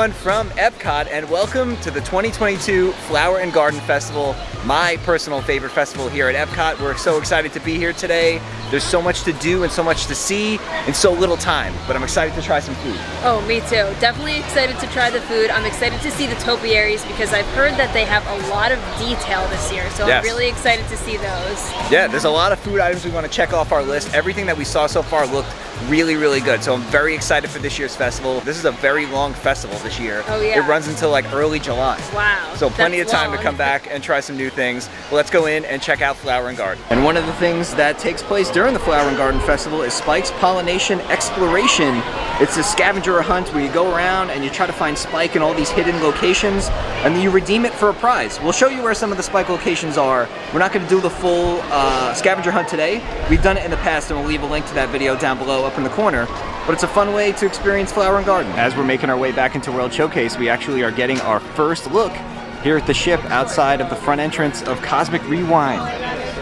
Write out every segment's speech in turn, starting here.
everyone from EPCOT, and welcome to the 2022 Flower and Garden Festival, my personal favorite festival here at EPCOT. We're so excited to be here today. There's so much to do and so much to see in so little time, but I'm excited to try some food. Oh, me too. Definitely excited to try the food. I'm excited to see the Topiaries because I've heard that they have a lot of detail this year, so yes. I'm really excited to see those. Yeah, there's a lot of food items we want to check off our list. Everything that we saw so far looked really, really good, so I'm very excited for this year's festival. This is a very long festival this year. Oh yeah. It runs until like early July. Wow. So plenty of time long. to come back and try some new things. Well, let's go in and check out Flower and Garden. And one of the things that takes place during the Flower and Garden Festival is Spike's Pollination Exploration. It's a scavenger hunt where you go around and you try to find Spike in all these hidden locations, and then you redeem it for a prize. We'll show you where some of the Spike locations are. We're not going to do the full scavenger hunt today. We've done it in the past, and we'll leave a link to that video down below up in the corner. But it's a fun way to experience Flower and Garden. As we're making our way back into World Showcase, we actually are getting our first look here at the ship outside of the front entrance of Cosmic Rewind.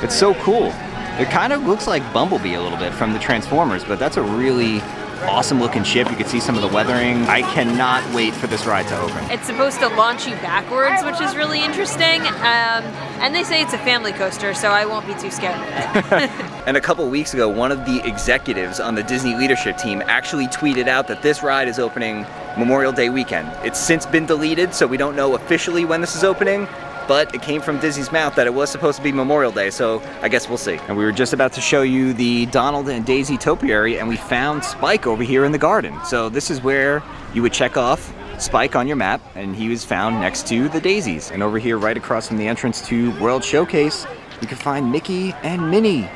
It's so cool. It kind of looks like Bumblebee a little bit from the Transformers, but that's a really awesome looking ship. You can see some of the weathering. I cannot wait for this ride to open. It's supposed to launch you backwards, which is really interesting. And they say it's a family coaster, so I won't be too scared of it. And a couple weeks ago, one of the executives on the Disney leadership team actually tweeted out that this ride is opening Memorial Day weekend. It's since been deleted, so we don't know officially when this is opening, but it came from Disney's mouth that it was supposed to be Memorial Day, so I guess we'll see. And we were just about to show you the Donald and Daisy topiary, and we found Spike over here in the garden. So this is where you would check off Spike on your map, and he was found next to the daisies. And over here, right across from the entrance to World Showcase, you can find Mickey and Minnie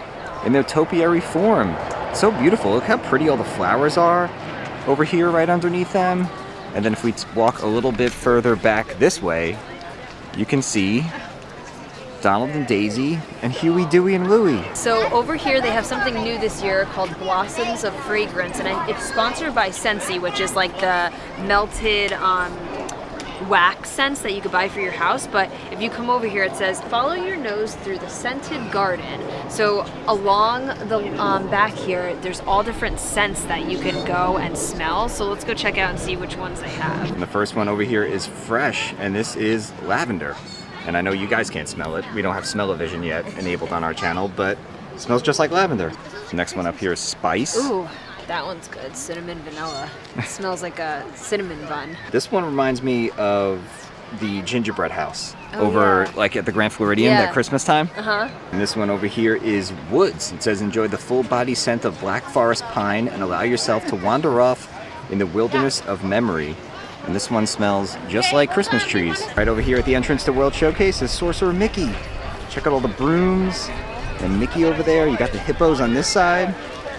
in their topiary form. So beautiful. Look how pretty all the flowers are over here right underneath them. And then if we walk a little bit further back this way, you can see Donald and Daisy and Huey, Dewey, and Louie. So over here they have something new this year called Blossoms of Fragrance, and it's sponsored by Scentsy, which is like the melted wax scents that you could buy for your house. But if you come over here, it says follow your nose through the scented garden. So along the back here, there's all different scents that you can go and smell. So let's go check out and see which ones they have. And the first one over here is fresh, and this is lavender. And I know you guys can't smell it. We don't have smell-o-vision yet enabled on our channel, but it smells just like lavender. The next one up here is spice. Ooh. That one's good. Cinnamon vanilla. It smells like a cinnamon bun. This one reminds me of the gingerbread house over like at the Grand Floridian at Christmas time. And this one over here is woods. It says enjoy the full body scent of black forest pine and allow yourself to wander off in the wilderness of memory. And this one smells just like Christmas trees. Right over here at the entrance to World Showcase is Sorcerer Mickey. Check out all the brooms and Mickey over there. You got the hippos on this side.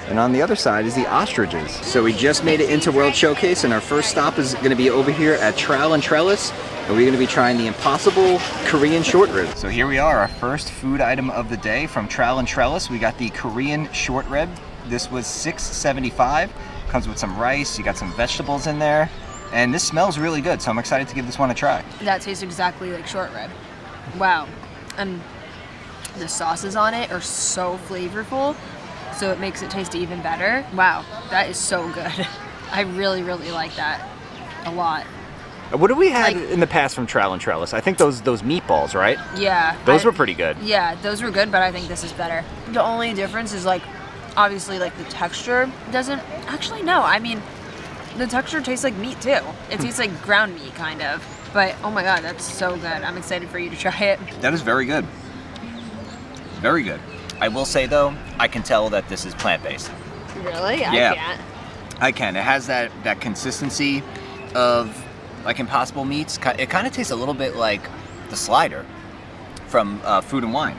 And on the other side is the ostriches. So we just made it into World Showcase, and our first stop is going to be over here at Trowel and Trellis, and we're going to be trying the Impossible Korean short rib. So here we are, our first food item of the day from Trowel and Trellis. We got the Korean short rib. This was $6.75. Comes with some rice, you got some vegetables in there, and this smells really good, so I'm excited to give this one a try. That tastes exactly like short rib. Wow. And the sauces on it are so flavorful, so it makes it taste even better. Wow, that is so good. I really, really like that a lot. What have we had in the past from Trowel and Trellis? I think those meatballs, right? Yeah. Those were pretty good. Yeah, those were good, but I think this is better. The only difference is like, obviously like the texture doesn't, actually no, I mean, the texture tastes like meat too. It tastes like ground meat kind of, but oh my God, that's so good. I'm excited for you to try it. That is very good. Very good. I will say though, I can tell that this is plant-based. Really? Yeah, I can't. I can. It has that consistency of like Impossible Meats. It kind of tastes a little bit like the slider from Food and Wine.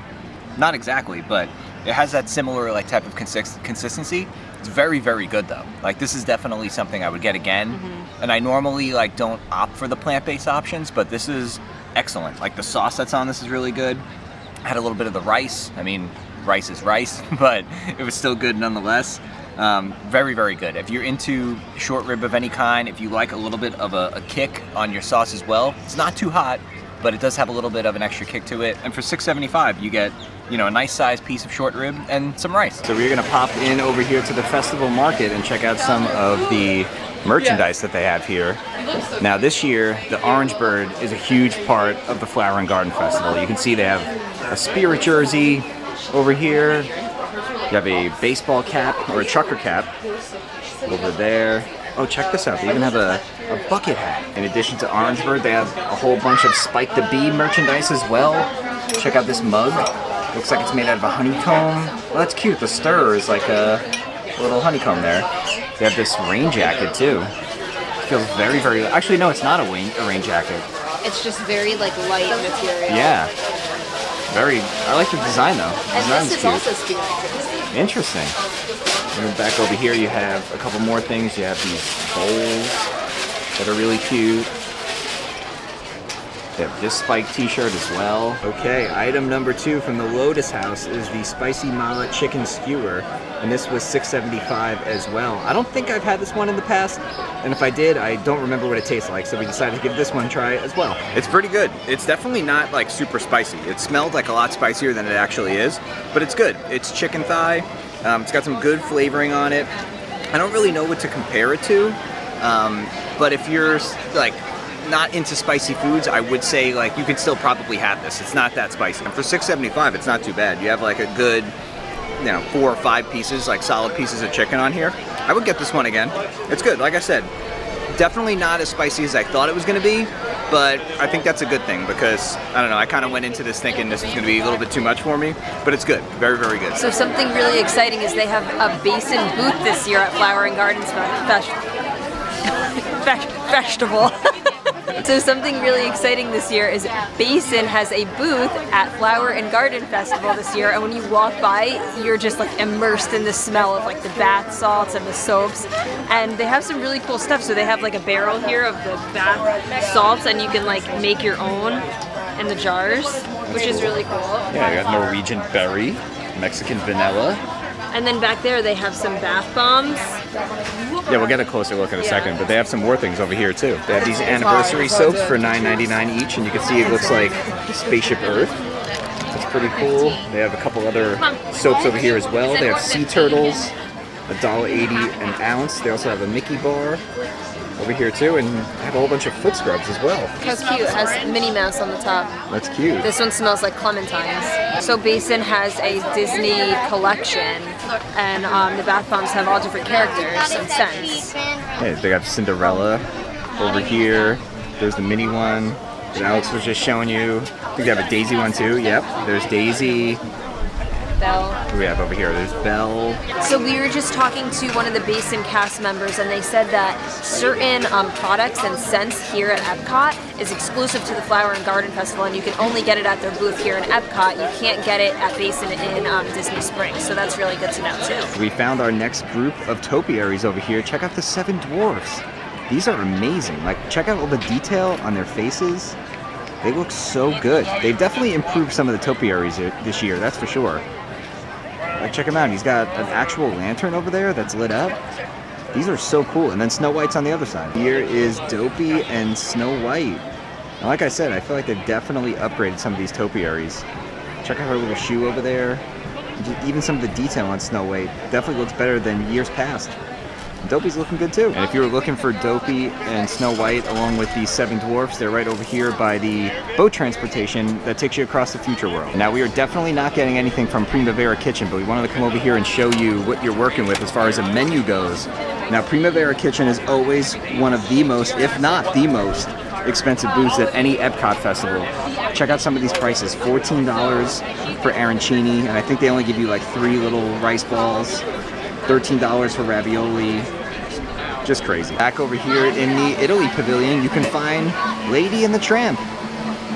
Not exactly, but it has that similar like type of consistency. It's very, very good though. Like this is definitely something I would get again. And I normally like don't opt for the plant-based options, but this is excellent. Like the sauce that's on this is really good. I had a little bit of the rice. I mean, rice is rice, but it was still good nonetheless. Very, very good. If you're into short rib of any kind, if you like a little bit of a kick on your sauce as well, it's not too hot, but it does have a little bit of an extra kick to it. And for $6.75, you get, you know, a nice sized piece of short rib and some rice. So we're gonna pop in over here to the festival market and check out some of the merchandise that they have here. Now this year, the Orange Bird is a huge part of the Flower and Garden Festival. You can see they have a Spirit jersey over here. You have a baseball cap or a trucker cap over there. Oh, check this out. They even have a bucket hat. In addition to Orange Bird, they have a whole bunch of Spike the Bee merchandise as well. Check out this mug. Looks like it's made out of a honeycomb. Well, that's cute. The stir is like a little honeycomb there. They have this rain jacket too. It feels very, very... Actually, no, it's not a rain jacket. It's just very like light material. Yeah. Very... I like the design though. The and design's this is cute. also Spirit. Interesting. And back over here you have a couple more things. You have these bowls that are really cute. They have this Spike t-shirt as well. Okay, item number 2 from the Lotus House is the Spicy Mala Chicken Skewer. And this was $6.75 as well. I don't think I've had this one in the past. And if I did, I don't remember what it tastes like. So we decided to give this one a try as well. It's pretty good. It's definitely not like super spicy. It smelled like a lot spicier than it actually is. But it's good. It's chicken thigh. It's got some good flavoring on it. I don't really know what to compare it to. But if you're like not into spicy foods, I would say like you could still probably have this. It's not that spicy. And for $6.75, it's not too bad. You have like a good, 4 or 5 pieces, like solid pieces of chicken on here. I would get this one again. It's good. Like I said, definitely not as spicy as I thought it was going to be, but I think that's a good thing because, I don't know, I kind of went into this thinking this was going to be a little bit too much for me, but it's good. Very, very good. So something really exciting is they have a Basin Booth this year at Flower and Gardens Festival. So something really exciting this year is Basin has a booth at Flower and Garden Festival this year, and when you walk by, you're just like immersed in the smell of like the bath salts and the soaps, and they have some really cool stuff. So they have like a barrel here of the bath salts, and you can like make your own in the jars, which is really cool. Yeah, you got Norwegian berry, Mexican vanilla. And then back there they have some bath bombs. Yeah, we'll get a closer look in a second, but they have some more things over here too. They have these anniversary soaps for $9.99 each, and you can see it looks like Spaceship Earth. That's pretty cool. They have a couple other soaps over here as well. They have sea turtles, $1.80 an ounce. They also have a Mickey bar over here too, and have a whole bunch of foot scrubs as well. That's cute. It has Minnie Mouse on the top. That's cute. This one smells like clementines. So Basin has a Disney collection, and the bath bombs have all different characters and scents. Hey, they got Cinderella over here. There's the Minnie one that Alex was just showing you. I think they have a Daisy one too. Yep, there's Daisy. Belle. Who do we have over here? There's Belle. So we were just talking to one of the Basin cast members, and they said that certain products and scents here at EPCOT is exclusive to the Flower and Garden Festival, and you can only get it at their booth here in EPCOT. You can't get it at Basin in Disney Springs, so that's really good to know too. We found our next group of topiaries over here. Check out the 7 dwarfs. These are amazing. Like, check out all the detail on their faces. They look so good. They've definitely improved some of the topiaries this year, that's for sure. Like, check him out. He's got an actual lantern over there that's lit up. These are so cool. And then Snow White's on the other side. Here is Dopey and Snow White. And like I said, I feel like they've definitely upgraded some of these topiaries. Check out her little shoe over there. Even some of the detail on Snow White definitely looks better than years past. Dopey's looking good too. And if you were looking for Dopey and Snow White along with the 7 dwarfs, they're right over here by the boat transportation that takes you across the future world. Now, we are definitely not getting anything from Primavera Kitchen, but we wanted to come over here and show you what you're working with as far as a menu goes. Now, Primavera Kitchen is always one of the most, if not the most, expensive booths at any EPCOT festival. Check out some of these prices. $14 for arancini, and I think they only give you like 3 little rice balls. $13 for ravioli. Just crazy. Back over here in the Italy pavilion, you can find Lady and the Tramp.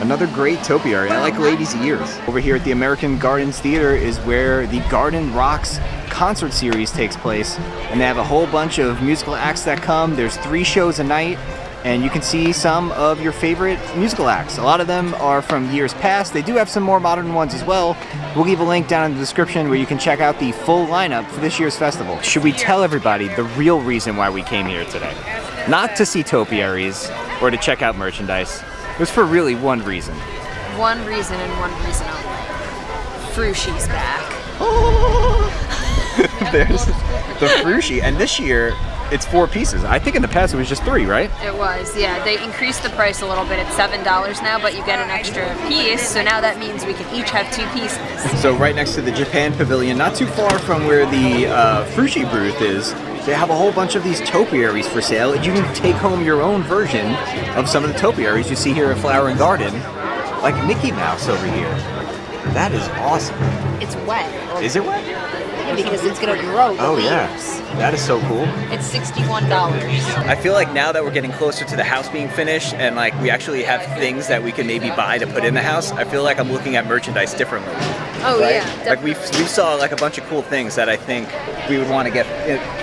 Another great topiary. I like Lady's ears. Over here at the American Gardens Theater is where the Garden Rocks concert series takes place. And they have a whole bunch of musical acts that come. There's 3 shows a night. And you can see some of your favorite musical acts. A lot of them are from years past. They do have some more modern ones as well. We'll leave a link down in the description where you can check out the full lineup for this year's festival. Should we tell everybody the real reason why we came here today? Not to see topiaries or to check out merchandise. It was for really one reason. One reason and one reason only. Frushi's back. There's the Frushi. And this year, it's 4 pieces. I think in the past it was just 3, right? It was, yeah. They increased the price a little bit. It's $7 now, but you get an extra piece. So now that means we can each have 2 pieces. So right next to the Japan Pavilion, not too far from where the Frushi booth is, they have a whole bunch of these topiaries for sale. You can take home your own version of some of the topiaries you see here at Flower and Garden, like Mickey Mouse over here. That is awesome. It's wet. Is it wet? Yeah, because it's gonna grow. Oh yeah, that is so cool. It's $61. I feel like now that we're getting closer to the house being finished and like we actually have things that we can maybe buy to put in the house, I feel like I'm looking at merchandise differently. Oh right? yeah, definitely. Like we saw like a bunch of cool things that I think we would want to get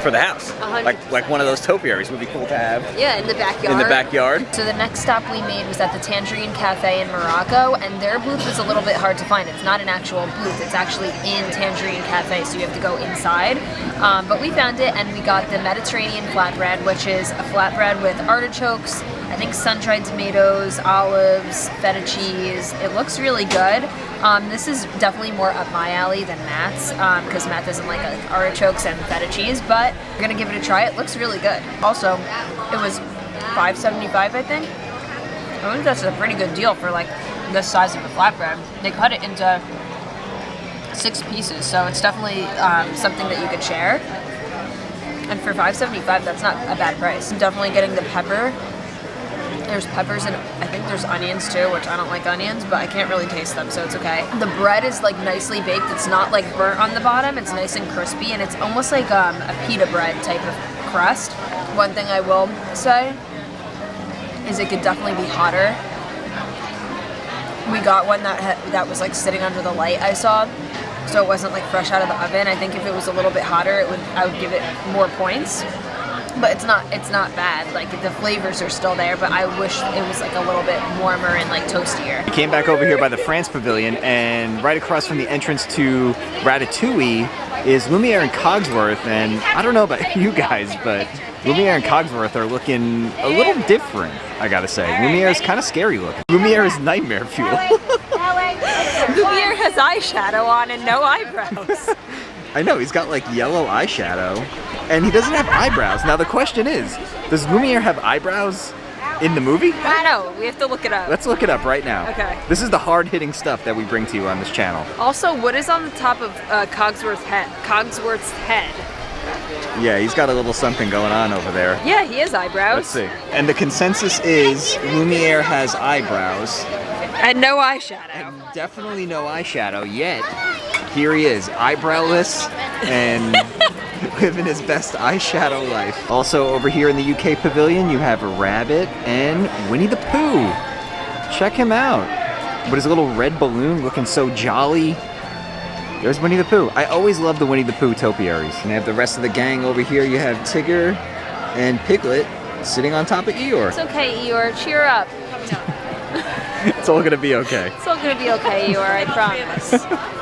for the house. 100%. Like one of those topiaries would be cool to have. Yeah, in the backyard. In the backyard. So the next stop we made was at the Tangerine Cafe in Morocco, and their booth was a little bit hard to find. It's not an actual booth, it's actually in Tangerine Cafe, so you have to go inside. But we found it, and we got the Mediterranean flatbread, which is a flatbread with artichokes, I think sun-dried tomatoes, olives, feta cheese. It looks really good. This is definitely more up my alley than Matt's, because Matt doesn't like artichokes and feta cheese, but we're gonna give it a try. It looks really good. Also, it was $5.75, I think. I think that's a pretty good deal for like this size of a flatbread. They cut it into 6 pieces, so it's definitely something that you could share. And for $5.75, that's not a bad price. I'm definitely getting the pepper. There's peppers and I think there's onions too, which I don't like onions, but I can't really taste them, so it's okay. The bread is like nicely baked. It's not like burnt on the bottom. It's nice and crispy, and it's almost like a pita bread type of crust. One thing I will say is it could definitely be hotter. We got one that was like sitting under the light, I saw, so it wasn't like fresh out of the oven. I think if it was a little bit hotter, I would give it more points. But it's not bad. Like the flavors are still there, but I wish it was like a little bit warmer and like toastier. We came back over here by the France Pavilion, and right across from the entrance to Ratatouille is Lumiere and Cogsworth. And I don't know about you guys, but Lumiere and Cogsworth are looking a little different, I gotta say. Lumiere is kind of scary looking. Lumiere is nightmare fuel. Lumiere has eyeshadow on and no eyebrows. I know, he's got like yellow eyeshadow, and he doesn't have eyebrows. Now the question is, does Lumiere have eyebrows in the movie? I know, we have to look it up. Let's look it up right now. Okay. This is the hard-hitting stuff that we bring to you on this channel. Also, what is on the top of Cogsworth's head? Yeah, he's got a little something going on over there. Yeah, he has eyebrows. Let's see. And the consensus is Lumiere has eyebrows. And no eyeshadow. And definitely no eyeshadow, yet here he is, eyebrowless and living his best eyeshadow life. Also over here in the UK Pavilion, you have a rabbit and Winnie the Pooh. Check him out. With his little red balloon looking so jolly. There's Winnie the Pooh. I always love the Winnie the Pooh topiaries. And I have the rest of the gang over here. You have Tigger and Piglet sitting on top of Eeyore. It's okay, Eeyore. Cheer up. It's all gonna be okay. It's all gonna be okay, Eeyore, I promise.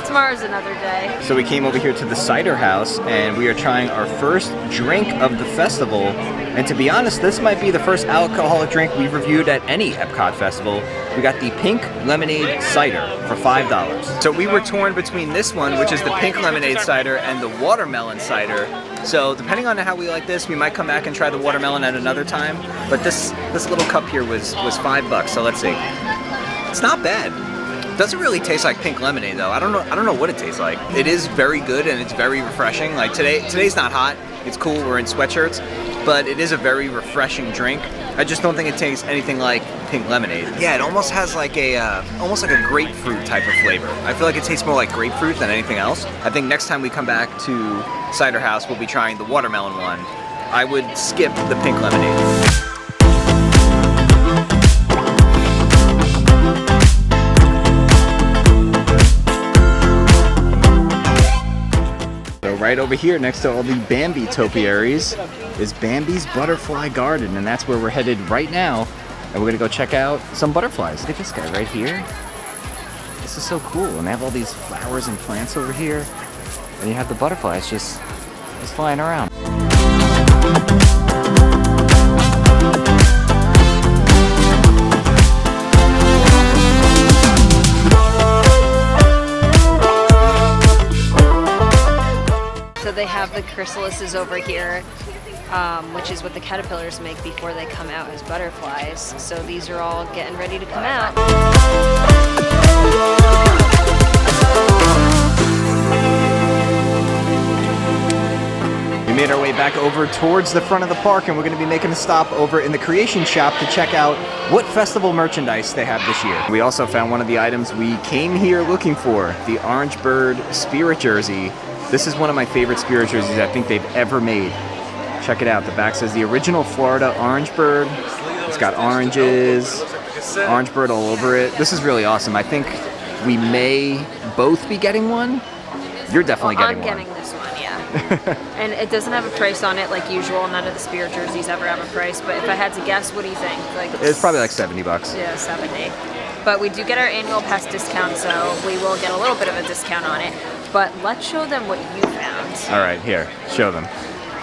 Tomorrow's another day. So we came over here to the Cider House, and we are trying our first drink of the festival. And to be honest, this might be the first alcoholic drink we've reviewed at any EPCOT festival. We got the Pink Lemonade Cider for $5. So we were torn between this one, which is the Pink Lemonade Cider, and the Watermelon Cider. So depending on how we like this, we might come back and try the watermelon at another time. But this little cup here was $5, so let's see. It's not bad. Doesn't really taste like pink lemonade though. I don't know what it tastes like. It is very good and it's very refreshing. Like today's not hot. It's cool. We're in sweatshirts, but it is a very refreshing drink. I just don't think it tastes anything like pink lemonade. Yeah, it almost has like almost like a grapefruit type of flavor. I feel like it tastes more like grapefruit than anything else. I think next time we come back to Cider House, we'll be trying the watermelon one. I would skip the pink lemonade. Right over here next to all the Bambi topiaries is Bambi's Butterfly Garden, and that's where we're headed right now. And we're gonna go check out some butterflies. Look at this guy right here. This is so cool. And they have all these flowers and plants over here. And you have the butterflies just flying around. So they have the chrysalises over here. which is what the caterpillars make before they come out as butterflies. So these are all getting ready to come out. We made our way back over towards the front of the park, and we're going to be making a stop over in the Creation Shop to check out what festival merchandise they have this year. We also found one of the items we came here looking for, the Orange Bird Spirit Jersey. This is one of my favorite Spirit jerseys I think they've ever made. Check it out. The back says the original Florida Orange Bird. It's got oranges, Orange Bird all over it. This is really awesome. I think we may both be getting one. You're definitely getting one. I'm getting this one, yeah. And it doesn't have a price on it like usual. None of the Spirit jerseys ever have a price. But if I had to guess, what do you think? Like it's probably like $70. Yeah, 70. But we do get our annual pass discount, so we will get a little bit of a discount on it. But let's show them what you found. All right, here, show them.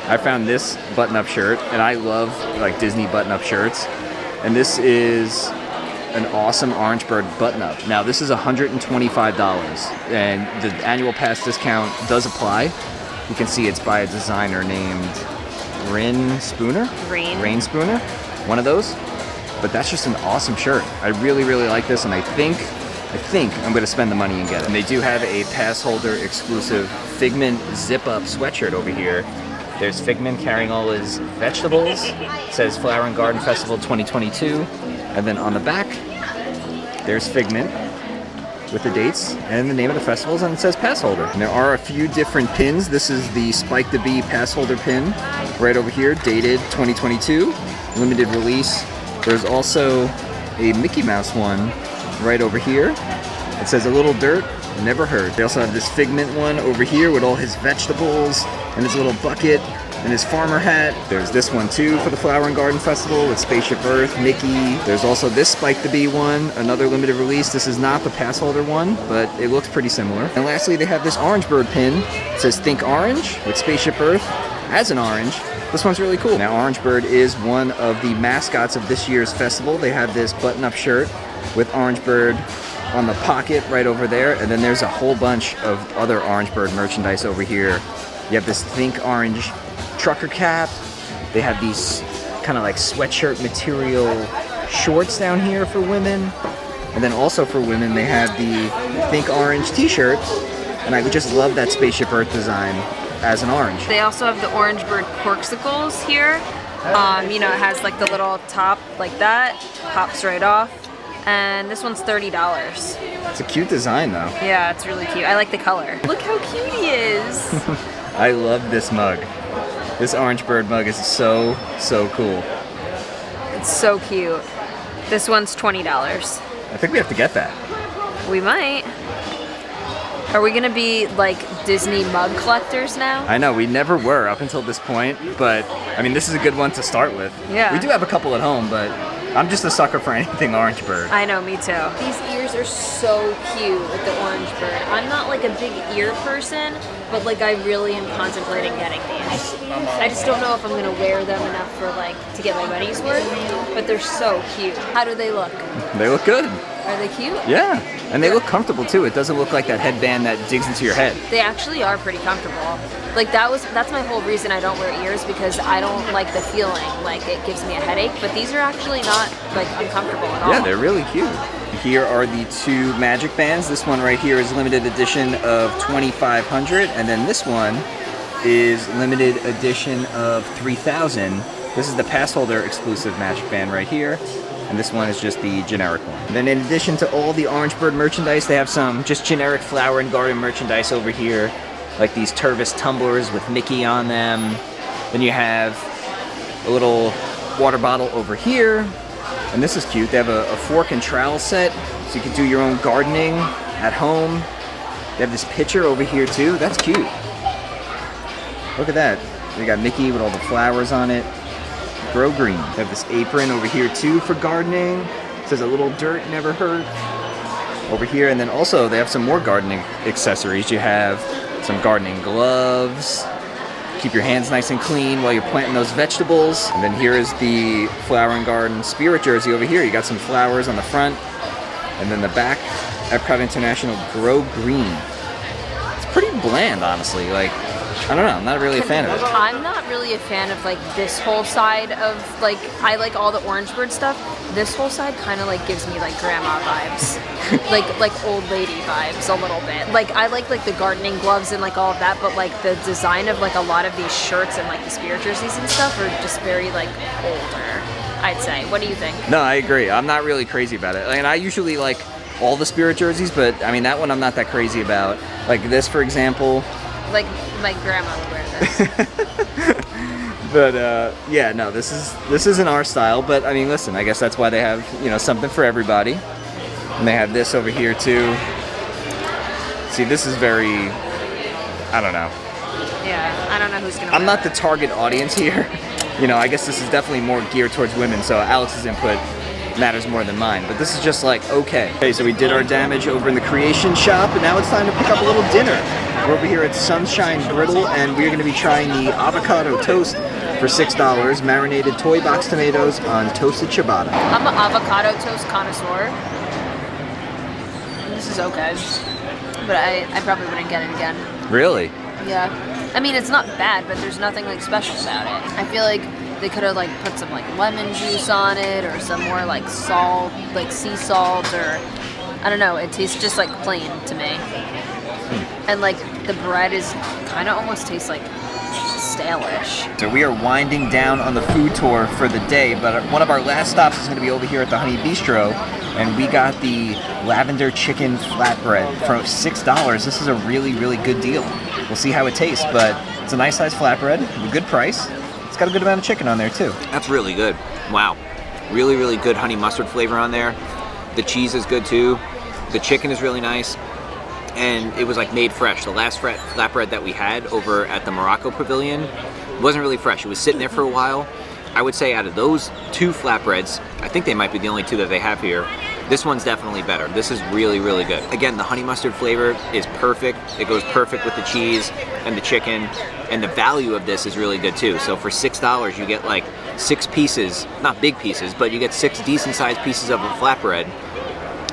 I found this button-up shirt, and I love like Disney button-up shirts. And this is an awesome Orange Bird button-up. Now this is $125, and the annual pass discount does apply. You can see it's by a designer named Rain Spooner. Rain Spooner, one of those. But that's just an awesome shirt. I really, really like this, and I think I'm going to spend the money and get it. And they do have a pass holder exclusive Figment zip-up sweatshirt over here. There's Figment carrying all his vegetables. It says Flower and Garden Festival 2022. And then on the back, there's Figment with the dates and the name of the festivals, and it says pass holder. And there are a few different pins. This is the Spike the Bee pass holder pin right over here, dated 2022, limited release. There's also a Mickey Mouse one right over here. It says a little dirt, never heard. They also have this Figment one over here with all his vegetables and his little bucket and his farmer hat. There's this one too for the Flower and Garden Festival with Spaceship Earth, Mickey. There's also this Spike the Bee one, another limited release. This is not the pass holder one, but it looks pretty similar. And lastly, they have this Orange Bird pin. It says Think Orange with Spaceship Earth as an orange. This one's really cool. Now, Orange Bird is one of the mascots of this year's festival. They have this button-up shirt with Orange Bird on the pocket right over there, and then there's a whole bunch of other Orange Bird merchandise over here. You have this Think Orange trucker cap. They have these kind of like sweatshirt material shorts down here for women, and then also for women they have the Think Orange t-shirt, and I just love that Spaceship Earth design as an orange. They also have the Orange Bird corksicles here. You know, it has like the little top like that, pops right off. And this one's $30. It's a cute design though. Yeah, it's really cute. I like the color. Look how cute he is. I love this mug. This Orange Bird mug is so cool. It's so cute. This one's $20. I think we have to get that. We might. Are we gonna be like Disney mug collectors now? I know, we never were up until this point, but I mean, this is a good one to start with. Yeah. We do have a couple at home, but I'm just a sucker for anything Orange Bird. I know, me too. These ears are so cute with the Orange Bird. I'm not like a big ear person, but like I really am contemplating getting these. I just don't know if I'm gonna wear them enough for like to get my money's worth, but they're so cute. How do they look? They look good. Are they cute? Yeah, and they look comfortable too. It doesn't look like that headband that digs into your head. They actually are pretty comfortable. Like that's my whole reason I don't wear ears, because I don't like the feeling. Like it gives me a headache, but these are actually not like uncomfortable at all. Yeah, they're really cute. Here are the two magic bands. This one right here is limited edition of 2,500, and then this one is limited edition of 3,000. This is the pass holder exclusive magic band right here. And this one is just the generic one. And then in addition to all the Orange Bird merchandise, they have some just generic Flower and Garden merchandise over here, like these Tervis tumblers with Mickey on them. Then you have a little water bottle over here. And this is cute. They have a fork and trowel set, so you can do your own gardening at home. They have this pitcher over here too. That's cute. Look at that. They got Mickey with all the flowers on it. Grow green. They have this apron over here too for gardening. It says a little dirt never hurt. Over here, and then also they have some more gardening accessories. You have some gardening gloves. Keep your hands nice and clean while you're planting those vegetables. And then here is the Flower and Garden Spirit Jersey over here. You got some flowers on the front. And then the back, EPCOT International Grow Green. It's pretty bland, honestly. Like, I don't know, I'm not really a fan of it. I'm not really a fan of like this whole side of like, I like all the orange bird stuff. This whole side kind of like gives me like grandma vibes. like old lady vibes a little bit. Like I like the gardening gloves and like all of that, but like the design of like a lot of these shirts and like the spirit jerseys and stuff are just very like older, I'd say. What do you think? No, I agree. I'm not really crazy about it. And I usually like all the spirit jerseys, but I mean that one I'm not that crazy about. Like this, for example. Like my grandma would wear this. But yeah, no, this isn't our style. But I mean, listen, I guess that's why they have, you know, something for everybody. And they have this over here too. See, this is very, I don't know. Yeah, I don't know who's gonna. I'm not the target audience here. You know, I guess this is definitely more geared towards women. So Alex's input matters more than mine, but this is just like okay. Okay, so we did our damage over in the creation shop, and now it's time to pick up a little dinner. We're over here at Sunshine Griddle, and we're going to be trying the Avocado Toast for $6, marinated toy box tomatoes on toasted ciabatta. I'm an avocado toast connoisseur. This is okay, but I probably wouldn't get it again. Really? Yeah. I mean, it's not bad, but there's nothing like special about it. I feel like they could have like put some like lemon juice on it or some more like salt, like sea salt, or I don't know. It tastes just like plain to me. And like the bread is kind of almost tastes like stale-ish. So we are winding down on the food tour for the day, but one of our last stops is going to be over here at the Honey Bistro, and we got the Lavender chicken flatbread for $6. This is a really, really good deal. We'll see how it tastes, but it's a nice size flatbread with a good price. It's got a good amount of chicken on there too. That's really good. Wow. Really, really good honey mustard flavor on there. The cheese is good too. The chicken is really nice. And it was like made fresh. The last flatbread that we had over at the Morocco Pavilion wasn't really fresh. It was sitting there for a while. I would say out of those two flatbreads, I think they might be the only two that they have here. This one's definitely better. This is really, really good. Again, the honey mustard flavor is perfect. It goes perfect with the cheese and the chicken. And the value of this is really good too. So for $6, you get like 6 pieces, not big pieces, but you get 6 decent sized pieces of a flatbread.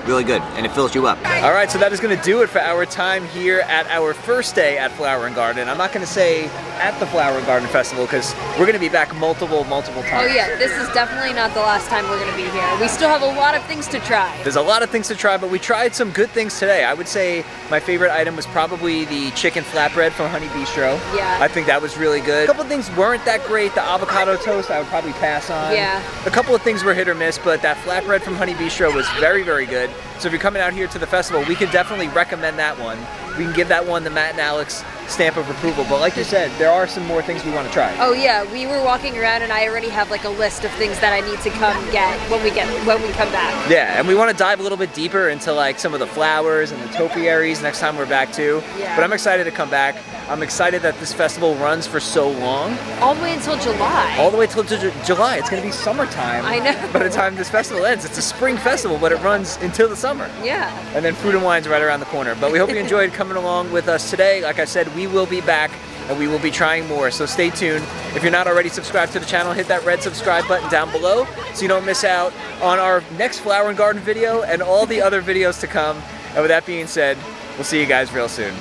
Really good, and it fills you up. All right, so that is gonna do it for our time here at our first day at Flower and Garden. I'm not gonna say at the Flower and Garden Festival because we're gonna be back multiple times. Oh yeah, this is definitely not the last time we're gonna be here. We still have a lot of things to try. There's a lot of things to try, but we tried some good things today. I would say my favorite item was probably the chicken flatbread from Honey Bistro. Yeah. I think that was really good. A couple of things weren't that great. The avocado toast I would probably pass on. Yeah. A couple of things were hit or miss, but that flatbread from Honey Bistro was very, very good. So if you're coming out here to the festival, we could definitely recommend that one. We can give that one the Matt and Alex stamp of approval. But like you said, there are some more things we want to try. Oh yeah, we were walking around and I already have like a list of things that I need to come get when we come back. Yeah, and we want to dive a little bit deeper into like some of the flowers and the topiaries next time we're back too. Yeah. But I'm excited to come back. I'm excited that this festival runs for so long. All the way until July. All the way till July. It's going to be summertime. I know. By the time this festival ends. It's a spring festival, but it runs until the summer. Yeah. And then Food and Wine's right around the corner. But we hope you enjoyed coming along with us today. Like I said, we will be back and we will be trying more. So stay tuned. If you're not already subscribed to the channel, hit that red subscribe button down below so you don't miss out on our next Flower and Garden video and all the other videos to come. And with that being said, we'll see you guys real soon.